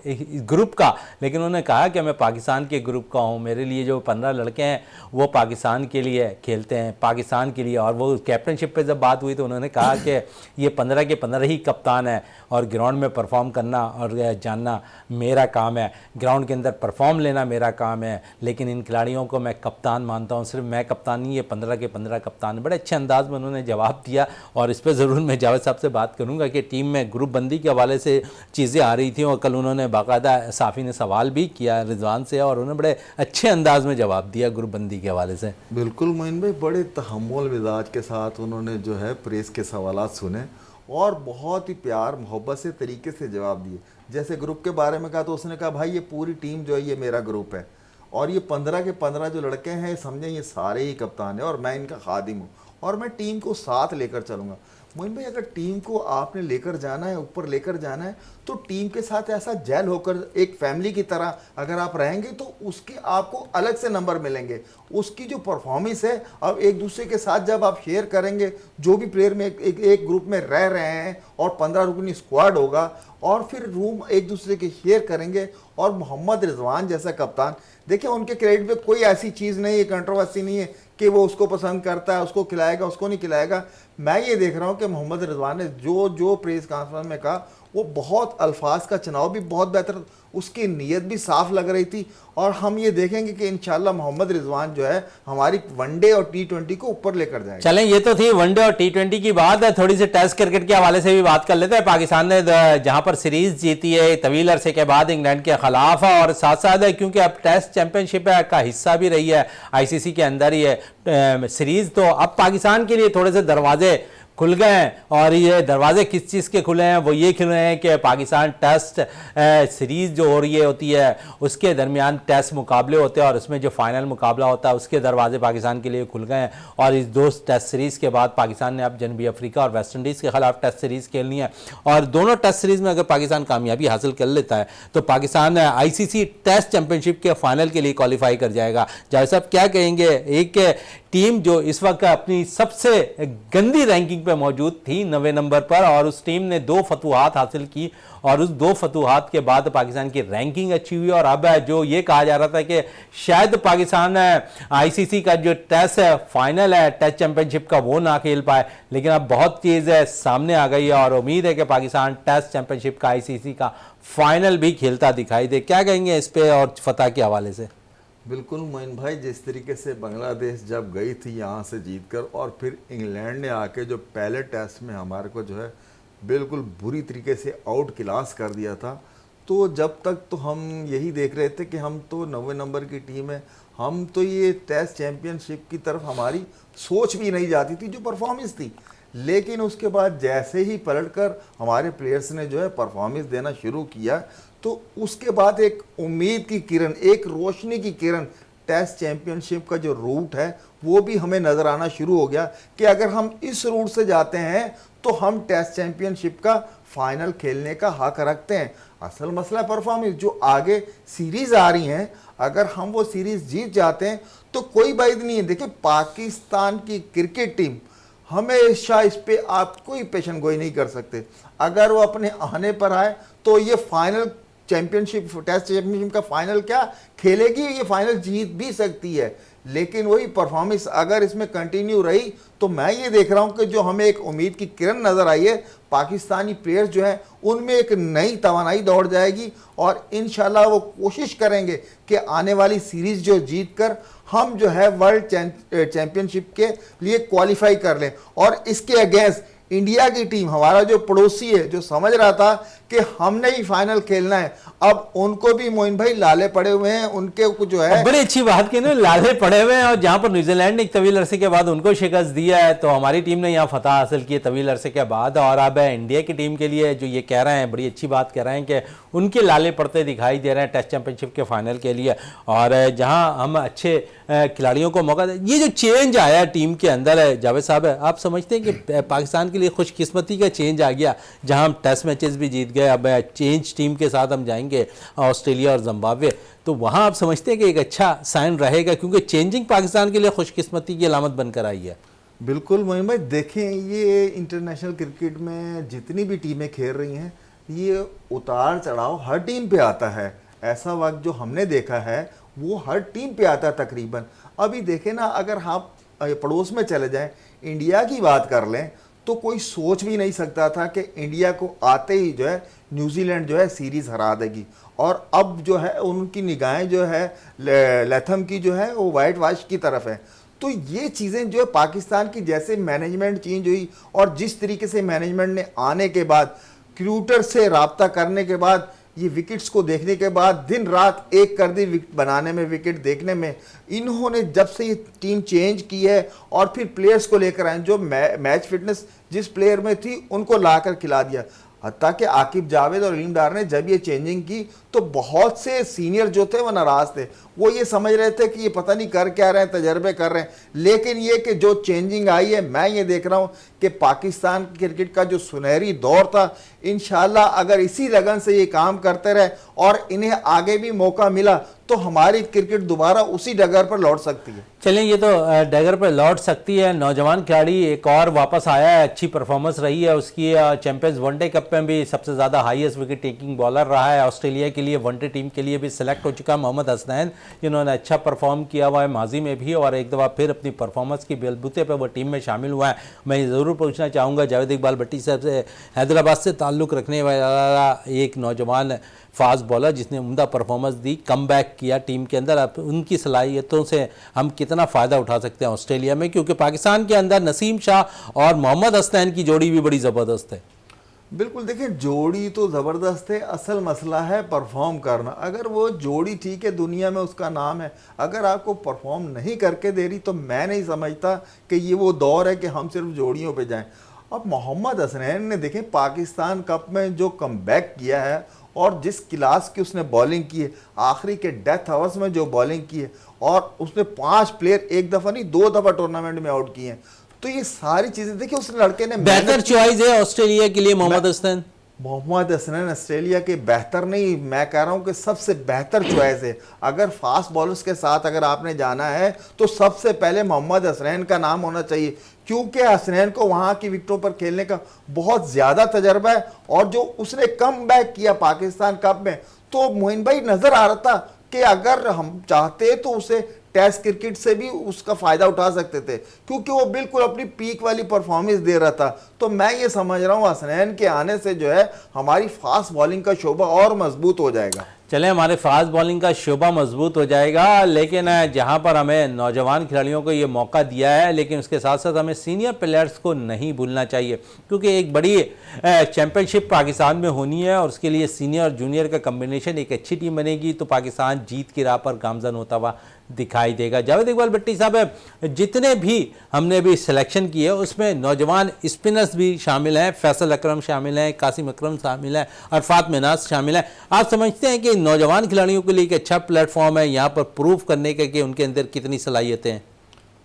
Speaker 1: ग्रुप का, लेकिन उन्होंने कहा कि मैं पाकिस्तान के ग्रुप का हूँ। मेरे लिए जो 15 लड़के हैं वो पाकिस्तान के लिए खेलते हैं, पाकिस्तान के लिए। और वो कैप्टनशिप पे जब बात हुई तो उन्होंने कहा कि ये 15 के 15 ही कप्तान है, और ग्राउंड में परफॉर्म करना और जानना मेरा काम है, ग्राउंड के अंदर परफॉर्म लेना मेरा काम है, लेकिन इन खिलाड़ियों को मैं कप्तान मानता हूँ। सिर्फ मैं कप्तान नहीं, ये 15 के 15 कप्तान। बड़े अच्छे अंदाज में उन्होंने जवाब दिया, और इस पर ज़रूर मैं जावेद साहब से बात करूंगा कि टीम में ग्रुप बंदी के हवाले से चीज़ें आ रही थी, और कल उन्होंने बाकायदा साफ़ी ने सवाल भी किया रिजवान से, और उन्होंने बड़े अच्छे अंदाज में जवाब दिया ग्रुप बंदी के हवाले से।
Speaker 2: बिल्कुल मोइन भाई, बड़े तहम्मुल मिजाज के साथ उन्होंने जो है प्रेस के सवालात सुने, और बहुत ही प्यार मोहब्बत से तरीके से जवाब दिए। जैसे ग्रुप के बारे में कहा तो उसने कहा भाई ये पूरी टीम जो है ये मेरा ग्रुप है, और ये 15 के 15 जो लड़के हैं समझे ये सारे ही कप्तान हैं और मैं इनका खादिम हूँ और मैं टीम को साथ लेकर चलूँगा। मोइन भाई अगर टीम को आपने लेकर जाना है, ऊपर लेकर जाना है, तो टीम के साथ ऐसा जेल होकर एक फैमिली की तरह अगर आप रहेंगे तो उसके आपको अलग से नंबर मिलेंगे। उसकी जो परफॉर्मेंस है, अब एक दूसरे के साथ जब आप शेयर करेंगे, जो भी प्लेयर में एक ग्रुप में रह रहे हैं और 15 रुकनी स्क्वाड होगा और फिर रूम एक दूसरे के शेयर करेंगे, और मोहम्मद रिजवान जैसा कप्तान, देखिए उनके क्रेडिट पे कोई ऐसी चीज़ नहीं है, कंट्रोवर्सी नहीं है कि वो उसको पसंद करता है, उसको खिलाएगा, उसको नहीं खिलाएगा। मैं ये देख रहा हूँ कि मोहम्मद रिजवान ने जो जो प्रेस कॉन्फ्रेंस में कहा, वो बहुत अल्फाज का चुनाव भी बहुत बेहतर, उसकी नीयत भी साफ लग रही थी। और हम ये देखेंगे कि इंशाल्लाह मोहम्मद रिजवान जो है हमारी वनडे और T20 को ऊपर लेकर जाएगा।
Speaker 1: चलें, ये तो थी वनडे और T20 की बात है। थोड़ी सी टेस्ट क्रिकेट के हवाले से भी बात कर लेते हैं। पाकिस्तान ने जहां पर सीरीज जीती है तवील अरसे के बाद इंग्लैंड के खिलाफ, और साथ साथ क्योंकि अब टेस्ट चैंपियनशिप का हिस्सा भी रही है, ICC के अंदर ही है सीरीज, तो अब पाकिस्तान के लिए थोड़े से दरवाजे खुल गए हैं। और ये दरवाजे किस चीज़ के खुले हैं? वो ये खुले हैं कि पाकिस्तान टेस्ट सीरीज़ जो हो रही होती है उसके दरमियान टेस्ट मुकाबले होते हैं, और उसमें जो फाइनल मुकाबला होता है उसके दरवाजे पाकिस्तान के लिए खुल गए हैं। और इस दो टेस्ट सीरीज़ के बाद पाकिस्तान ने अब जनूबी अफ्रीका और वेस्ट इंडीज़ के खिलाफ टेस्ट सीरीज़ खेलनी है, और दोनों टेस्ट सीरीज़ में अगर पाकिस्तान कामयाबी हासिल कर लेता है तो पाकिस्तान ICC टेस्ट चैंपियनशिप के फाइनल के लिए क्वालिफाई कर जाएगा। जावेद साहब क्या कहेंगे? एक टीम जो इस वक्त अपनी सबसे गंदी रैंकिंग पे मौजूद थी 90 नंबर पर, और उस टीम ने 2 फतूहात हासिल की, और उस 2 फतूहात के बाद पाकिस्तान की रैंकिंग अच्छी हुई। और अब जो ये कहा जा रहा था कि शायद पाकिस्तान ICC का जो टेस्ट फाइनल है टेस्ट चैंपियनशिप का वो ना खेल पाए, लेकिन अब बहुत चीज़ सामने आ गई है और उम्मीद है कि पाकिस्तान टेस्ट चैंपियनशिप का ICC का फाइनल भी खेलता दिखाई दे। क्या कहेंगे इस पे और फतह के हवाले से?
Speaker 2: बिल्कुल मोइन भाई, जिस तरीके से बांग्लादेश जब गई थी यहाँ से जीतकर, और फिर इंग्लैंड ने आके जो पहले टेस्ट में हमारे को जो है बिल्कुल बुरी तरीके से आउट क्लास कर दिया था, तो जब तक तो हम यही देख रहे थे कि हम तो 90 नंबर की टीम है, हम तो ये टेस्ट चैंपियनशिप की तरफ हमारी सोच भी नहीं जाती थी जो परफॉर्मेंस थी। लेकिन उसके बाद जैसे ही पलटकर हमारे प्लेयर्स ने जो है परफॉर्मेंस देना शुरू किया, तो उसके बाद एक उम्मीद की किरण, एक रोशनी की किरण, टेस्ट चैंपियनशिप का जो रूट है वो भी हमें नज़र आना शुरू हो गया कि अगर हम इस रूट से जाते हैं तो हम टेस्ट चैंपियनशिप का फाइनल खेलने का हक रखते हैं। असल मसला परफॉर्मेंस, जो आगे सीरीज आ रही हैं, अगर हम वो सीरीज जीत जाते हैं तो कोई बात नहीं है। देखिए पाकिस्तान की क्रिकेट टीम हमेशा इस पे आप कोई पेशन गोई नहीं कर सकते। अगर वो अपने आने पर आए तो ये फाइनल चैंपियनशिप, टेस्ट चैंपियनशिप का फाइनल क्या खेलेगी, ये फाइनल जीत भी सकती है। लेकिन वही परफॉर्मेंस अगर इसमें कंटिन्यू रही तो मैं ये देख रहा हूँ कि जो हमें एक उम्मीद की किरण नज़र आई है, पाकिस्तानी प्लेयर्स जो हैं उनमें एक नई तवानाई दौड़ जाएगी, और इंशाल्लाह वो कोशिश करेंगे कि आने वाली सीरीज़ जो जीत कर हम जो है वर्ल्ड चैंपियनशिप के लिए क्वालिफाई कर लें। और इसके अगेंस्ट इंडिया की टीम, हमारा जो पड़ोसी है, जो समझ रहा था कि हमने ही फाइनल खेलना है, अब उनको भी मोइन भाई लाले पड़े हुए हैं, उनके कुछ जो है
Speaker 1: बड़ी अच्छी बात की ना, लाले पड़े हुए हैं। और जहां पर न्यूजीलैंड ने एक तवील अरसे के बाद उनको शिकस्त दिया है, तो हमारी टीम ने यहाँ फतह हासिल की है तवील अरसे के बाद। और अब इंडिया की टीम के लिए जो ये कह रहे हैं, बड़ी अच्छी बात कह रहे हैं कि उनके लाले पड़ते दिखाई दे रहे हैं टेस्ट चैंपियनशिप के फाइनल के लिए। और जहाँ हम अच्छे खिलाड़ियों को मौका दे, ये जो चेंज आया टीम के अंदर है जावेद साहब, आप समझते हैं कि पाकिस्तान के लिए खुशकिस्मती का चेंज आ गया? जहाँ हम टेस्ट मैचेस भी जीत गए, अब चेंज टीम के साथ हम जाएंगे ऑस्ट्रेलिया और जिम्बाब्वे, तो वहाँ आप समझते हैं कि एक अच्छा साइन रहेगा, क्योंकि चेंजिंग पाकिस्तान के लिए खुशकिस्मती की अलामत बनकर आई है।
Speaker 2: बिल्कुल मोइन भाई, देखें ये इंटरनेशनल क्रिकेट में जितनी भी टीमें खेल रही हैं, ये उतार चढ़ाव हर टीम पे आता है। ऐसा वक्त जो हमने देखा है वो हर टीम पे आता है तकरीबन। अभी देखें ना, अगर हम पड़ोस में चले जाएं, इंडिया की बात कर लें, तो कोई सोच भी नहीं सकता था कि इंडिया को आते ही जो है न्यूजीलैंड जो है सीरीज़ हरा देगी। और अब जो है उनकी निगाहें जो है लैथम की जो है वो वाइट वॉश की तरफ है। तो ये चीज़ें जो है पाकिस्तान की, जैसे मैनेजमेंट चेंज हुई और जिस तरीके से मैनेजमेंट ने आने के बाद, क्रिकेटर से रब्ता करने के बाद ये विकेट्स को देखने के बाद दिन रात एक कर दी विकेट बनाने में, विकेट देखने में। इन्होंने जब से ये टीम चेंज की है और फिर प्लेयर्स को लेकर आए, जो मैच फिटनेस जिस प्लेयर में थी उनको लाकर खिला दिया। हत्ता कि आकिब जावेद और अलीम डार ने जब ये चेंजिंग की तो बहुत से सीनियर जो थे वो नाराज थे, वो ये समझ रहे थे कि ये पता नहीं कर क्या रहे हैं, तजर्बे कर रहे हैं। लेकिन ये कि जो चेंजिंग आई है, मैं ये देख रहा हूँ कि पाकिस्तान क्रिकेट का जो सुनहरी दौर था, इंशाल्लाह अगर इसी लगन से ये काम करते रहे और इन्हें आगे भी मौका मिला तो हमारी क्रिकेट दोबारा उसी डगर पर लौट सकती है।
Speaker 1: चलिए, ये तो डगर पर लौट सकती है। नौजवान खिलाड़ी एक और वापस आया है, अच्छी परफॉर्मेंस रही है उसकी। चैंपियंस वनडे कप में भी सबसे ज़्यादा हाईएस्ट विकेट टेकिंग बॉलर रहा है। ऑस्ट्रेलिया के लिए वनडे टीम के लिए भी सिलेक्ट हो चुका है मोहम्मद हसनैन, जिन्होंने अच्छा परफॉर्म किया हुआ है माजी में भी, और एक दफ़ा फिर अपनी परफॉर्मेंस की बलबूते पर वो टीम में शामिल हुआ है। मैं ये ज़रूर पूछना चाहूँगा जावेद इकबाल भट्टी साहब से, हैदराबाद से ताल्लुक़ रखने वाला एक नौजवान फास्ट बॉलर जिसने उम्दा परफॉर्मेंस दी, कम बैक किया टीम के अंदर, अब उनकी सलाहियतों से हम कितना फ़ायदा उठा सकते हैं ऑस्ट्रेलिया में, क्योंकि पाकिस्तान के अंदर नसीम शाह और मोहम्मद हसनैन की जोड़ी भी बड़ी ज़बरदस्त है।
Speaker 2: बिल्कुल, देखिए जोड़ी तो ज़बरदस्त है, असल मसला है परफॉर्म करना। अगर वो जोड़ी ठीक है, दुनिया में उसका नाम है, अगर आपको परफॉर्म नहीं करके दे रही तो मैं नहीं समझता कि ये वो दौर है कि हम सिर्फ जोड़ियों पे जाएं। अब मोहम्मद हसनैन ने देखें पाकिस्तान कप में जो कमबैक किया है और जिस क्लास की उसने बॉलिंग की है, आखिरी के डेथ आवर्स में जो बॉलिंग की है, और उसने 5 प्लेयर एक दफ़ा नहीं 2 दफ़ा टूर्नामेंट में आउट किए हैं। तो ये सारी चीज़ें देखिए उस लड़के ने
Speaker 1: बेहतर चॉइस है ऑस्ट्रेलिया के लिए मोहम्मद हसनैन।
Speaker 2: मोहम्मद हसनैन ऑस्ट्रेलिया के बेहतर नहीं, मैं कह रहा हूं कि सबसे बेहतर चॉइस है। अगर फास्ट बॉलर्स के साथ अगर आपने जाना है तो सबसे पहले मोहम्मद हसनैन का नाम होना चाहिए, क्योंकि हसनैन को वहां की विकेटों पर खेलने का बहुत ज़्यादा तजर्बा है। और जो उसने कम बैक किया पाकिस्तान कप में, तो मोइन भाई नज़र आ रहा था कि अगर हम चाहते तो उसे टेस्ट क्रिकेट से भी उसका फ़ायदा उठा सकते थे, क्योंकि वो बिल्कुल अपनी पीक वाली परफॉर्मेंस दे रहा था। तो मैं ये समझ रहा हूँ हसनैन के आने से जो है हमारी फास्ट बॉलिंग का शोबा और मजबूत हो जाएगा।
Speaker 1: चले, हमारे फास्ट बॉलिंग का शोबा मजबूत हो जाएगा, लेकिन जहां पर हमें नौजवान खिलाड़ियों को ये मौका दिया है, लेकिन उसके साथ साथ हमें सीनियर प्लेयर्स को नहीं भूलना चाहिए, क्योंकि एक बड़ी चैंपियनशिप पाकिस्तान में होनी है और उसके लिए सीनियर और जूनियर का कम्बिनेशन एक अच्छी टीम बनेगी तो पाकिस्तान जीत की राह पर गामजन होता हुआ दिखाई देगा। जावेद इकबाल भट्टी साहब, जितने भी हमने भी सिलेक्शन किए उसमें नौजवान स्पिनर्स भी शामिल हैं, फैसल अकरम शामिल हैं, कासिम अकरम शामिल हैं, अरफात मिनाज शामिल हैं। आप समझते हैं कि नौजवान खिलाड़ियों के लिए एक अच्छा प्लेटफॉर्म है यहाँ पर प्रूव करने का कि उनके अंदर कितनी सलाहियतें हैं?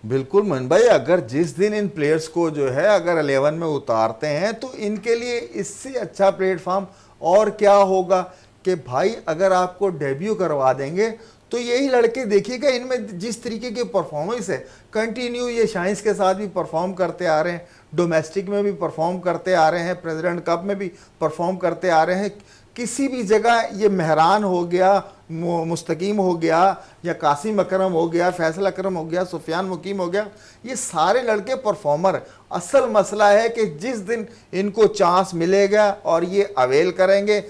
Speaker 2: बिल्कुल मन भाई, अगर जिस दिन इन प्लेयर्स को जो है अगर 11 में उतारते हैं तो इनके लिए इससे अच्छा प्लेटफॉर्म और क्या होगा कि भाई अगर आपको डेब्यू करवा देंगे तो यही लड़के देखिएगा, इनमें जिस तरीके की परफॉर्मेंस है कंटिन्यू ये शाइंस के साथ भी परफॉर्म करते आ रहे हैं, डोमेस्टिक में भी परफॉर्म करते आ रहे हैं, प्रेसिडेंट कप में भी परफॉर्म करते आ रहे हैं। किसी भी जगह ये मेहरान हो गया, मुस्तकीम हो गया, या कासिम अकरम हो गया, फैसल अकरम हो गया, सुफियान मुकीम हो गया, ये सारे लड़के परफॉर्मर। असल मसला है कि जिस दिन इनको चांस मिलेगा और ये अवेल करेंगे,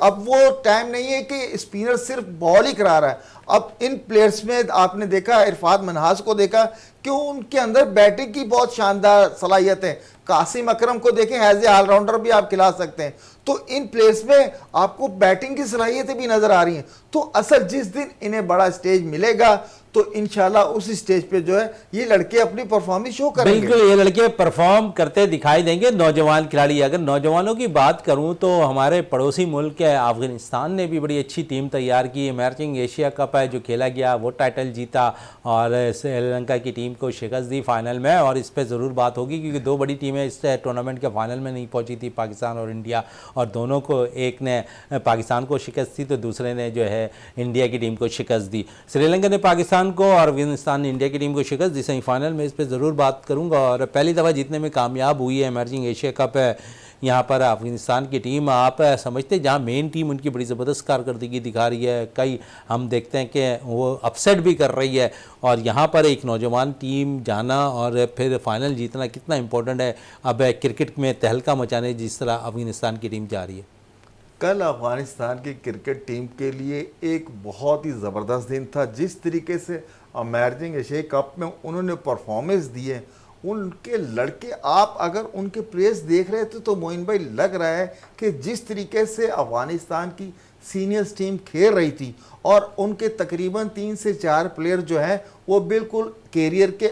Speaker 2: अब वो टाइम नहीं है कि स्पिनर सिर्फ बॉल ही करा रहा है। अब इन प्लेयर्स में आपने देखा, इरफात मनहाज को देखा कि उनके अंदर बैटिंग की बहुत शानदार सलाहियत है। कासिम अकरम को देखें, एज ए ऑलराउंडर भी आप खिला सकते हैं। तो इन प्लेयर्स में आपको बैटिंग की सलाहियतें भी नजर आ रही हैं। तो असल जिस दिन इन्हें बड़ा स्टेज मिलेगा तो इंशाल्लाह उस स्टेज पे जो है ये लड़के अपनी परफॉर्मेंस शो करेंगे।
Speaker 1: बिल्कुल, ये लड़के परफॉर्म करते दिखाई देंगे नौजवान खिलाड़ी। अगर नौजवानों की बात करूं तो हमारे पड़ोसी मुल्क है अफगानिस्तान ने भी बड़ी अच्छी टीम तैयार की। इमर्जिंग एशिया कप है जो खेला गया, वो टाइटल जीता और श्रीलंका की टीम को शिकस्त दी फाइनल में। और इस पर ज़रूर बात होगी क्योंकि 2 बड़ी टीमें इस टूर्नामेंट के फाइनल में नहीं पहुँची थी, पाकिस्तान और इंडिया, और दोनों को, एक ने पाकिस्तान को शिकस्त दी तो दूसरे ने जो है इंडिया की टीम को शिकस्त दी। श्रीलंका ने पाकिस्तान को और अफगानिस्तान ने इंडिया की टीम को शिकस्त दी सेमीफाइनल में। इस पर ज़रूर बात करूंगा। और पहली दफ़ा जीतने में कामयाब हुई है इमर्जिंग एशिया कप है यहाँ पर अफगानिस्तान की टीम। आप समझते हैं जहाँ मेन टीम उनकी बड़ी ज़बरदस्त कारकर्दगी दिखा रही है, कई हम देखते हैं कि वो अपसेट भी कर रही है, और यहाँ पर एक नौजवान टीम जाना और फिर फाइनल जीतना कितना इंपॉर्टेंट है अब क्रिकेट में तहलका मचाने जिस तरह अफगानिस्तान की टीम जा रही है।
Speaker 2: कल अफगानिस्तान की क्रिकेट टीम के लिए एक बहुत ही ज़बरदस्त दिन था। जिस तरीके से इमर्जिंग एशिया कप में उन्होंने परफॉर्मेंस दी है उनके लड़के, आप अगर उनके प्लेयर्स देख रहे थे तो मोइन भाई लग रहा है कि जिस तरीके से अफगानिस्तान की सीनियर्स टीम खेल रही थी और उनके तकरीबन 3 से 4 प्लेयर जो हैं वो बिल्कुल कैरियर के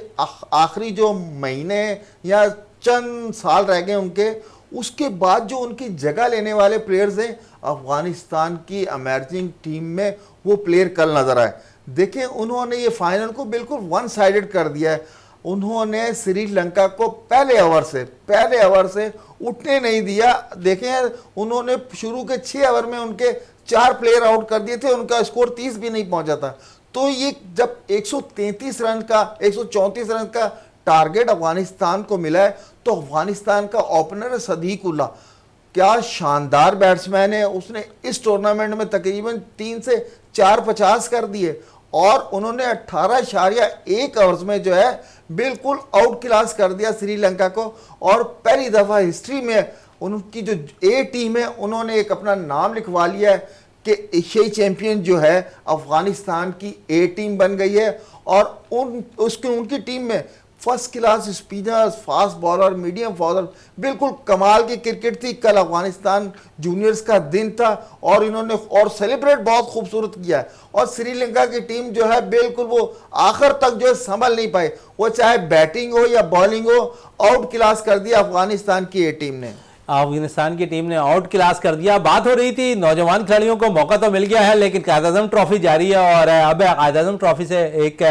Speaker 2: आखिरी जो महीने या चंद साल रह गए उनके, उसके बाद जो उनकी जगह लेने वाले प्लेयर्स हैं अफगानिस्तान की अमेजिंग टीम में, वो प्लेयर कल नज़र आए। देखें, उन्होंने ये फाइनल को बिल्कुल वन साइडेड कर दिया है। उन्होंने श्रीलंका को पहले ओवर से उठने नहीं दिया। देखें, उन्होंने शुरू के 6 ओवर में उनके 4 प्लेयर आउट कर दिए थे, उनका स्कोर 30 भी नहीं पहुंचा था। तो ये जब 133 रन का 134 रन का टारगेट अफगानिस्तान को मिला है, तो अफगानिस्तान का ओपनर सदीक उल्लाह क्या शानदार बैट्समैन है। उसने इस टूर्नामेंट में तकरीबन 3 से 4 50 कर दिए और उन्होंने 18.1 ओवर्स में जो है बिल्कुल आउट क्लास कर दिया श्रीलंका को। और पहली दफ़ा हिस्ट्री में उनकी जो ए टीम है उन्होंने एक अपना नाम लिखवा लिया है कि एशियाई चैंपियन जो है अफगानिस्तान की ए टीम बन गई है। और उनकी टीम में first class spinners, fast bowler, medium bowler, बिल्कुल कमाल की क्रिकेट थी। कल अफगानिस्तान जूनियर्स का दिन था और इन्होंने और सेलिब्रेट बहुत खूबसूरत किया है। और श्रीलंका की टीम जो है बिल्कुल वो आखिर तक जो है संभल नहीं पाए, वो चाहे बैटिंग हो या बॉलिंग हो, आउट क्लास कर दिया अफगानिस्तान की ए टीम ने।
Speaker 1: अफगानिस्तान की टीम ने आउट क्लास कर दिया। बात हो रही थी नौजवान खिलाड़ियों को मौका तो मिल गया है, लेकिन कायद-ए-आज़म ट्रॉफी जारी है और अब कायद-ए-आज़म ट्रॉफी से एक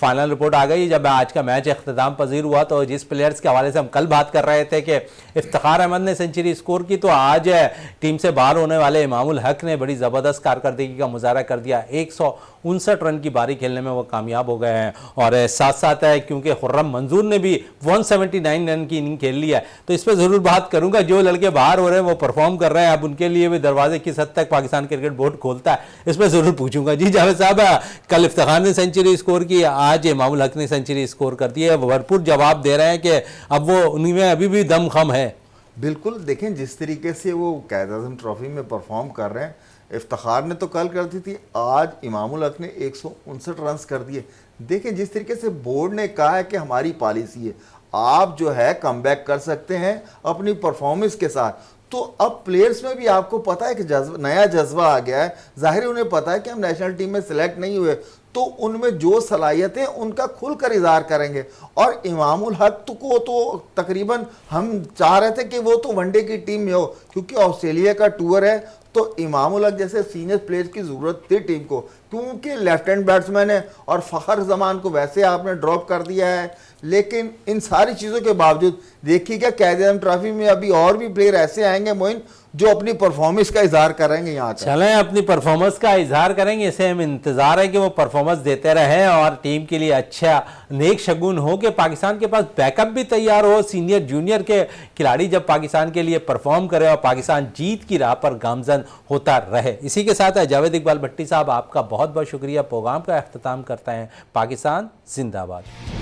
Speaker 1: फाइनल रिपोर्ट आ गई। जब आज का मैच अख्ताम पजीर हुआ तो जिस प्लेयर्स के हवाले से हम कल बात कर रहे थे कि इफ्तिखार अहमद ने सेंचुरी स्कोर की, तो आज टीम से बाहर होने वाले इमामुल हक ने बड़ी ज़बरदस्त कारकर्दगी का मुजाहरा कर दिया। 159 रन की बारी खेलने में वो कामयाब हो गए हैं। और साथ साथ है क्योंकि खुर्रम मंजूर ने भी 179 रन की इनिंग खेल लिया है, तो इस पर ज़रूर बात करूँगा। जो लड़के बाहर हो रहे हैं वो परफॉर्म कर रहे हैं, अब उनके लिए भी दरवाजे किस हद तक पाकिस्तान क्रिकेट बोर्ड खोलता है, इस पर ज़रूर पूछूंगा। जी जावेद साहब, कल इफ्तिखार ने सेंचुरी स्कोर की, आज इमामुल हक ने सेंचुरी स्कोर कर दी है, भरपूर जवाब दे रहे हैं कि अब वो उन्हीं में अभी भी दम खम है।
Speaker 2: बिल्कुल, देखें जिस तरीके से वो कायद-ए-आज़म ट्रॉफी में परफॉर्म कर रहे हैं, इफ्तिखार ने तो कल कर दी थी, आज इमामुल हक ने 159 रन कर दिए। देखें जिस तरीके से बोर्ड ने कहा है कि हमारी पॉलिसी है, आप जो है कमबैक कर सकते हैं अपनी परफॉर्मेंस के साथ। तो अब प्लेयर्स में भी आपको पता है कि नया जज्बा आ गया है। जाहिर उन्हें पता है कि हम नेशनल टीम में सिलेक्ट नहीं हुए, तो उनमें जो सलाहियतें उनका खुलकर इज़हार करेंगे। और इमामुल हक को तो तकरीबन हम चाह रहे थे कि वो तो वनडे की टीम में हो, क्योंकि ऑस्ट्रेलिया का टूर है, तो इमामुल हक जैसे सीनियर प्लेयर की ज़रूरत थी टीम को, क्योंकि लेफ्ट हैंड बैट्समैन है। और फ़खर जमान को वैसे आपने ड्रॉप कर दिया है, लेकिन इन सारी चीज़ों के बावजूद देखिएगा कायद-ए-आज़म ट्रॉफी में अभी और भी प्लेयर ऐसे आएंगे मोइन जो अपनी परफॉर्मेंस का इजहार करेंगे। यहाँ
Speaker 1: चलें अपनी परफॉर्मेंस का इजहार करेंगे, इसे हम इंतज़ार है कि वो परफॉर्मेंस देते रहें और टीम के लिए अच्छा नेक शगुन हो कि पाकिस्तान के पास बैकअप भी तैयार हो। सीनियर जूनियर के खिलाड़ी जब पाकिस्तान के लिए परफॉर्म करे और पाकिस्तान जीत की राह पर गामजन होता रहे। इसी के साथ जावेद इकबाल भट्टी साहब, आपका बहुत बहुत शुक्रिया। प्रोग्राम का अख्ताम करते हैं। पाकिस्तान जिंदाबाद।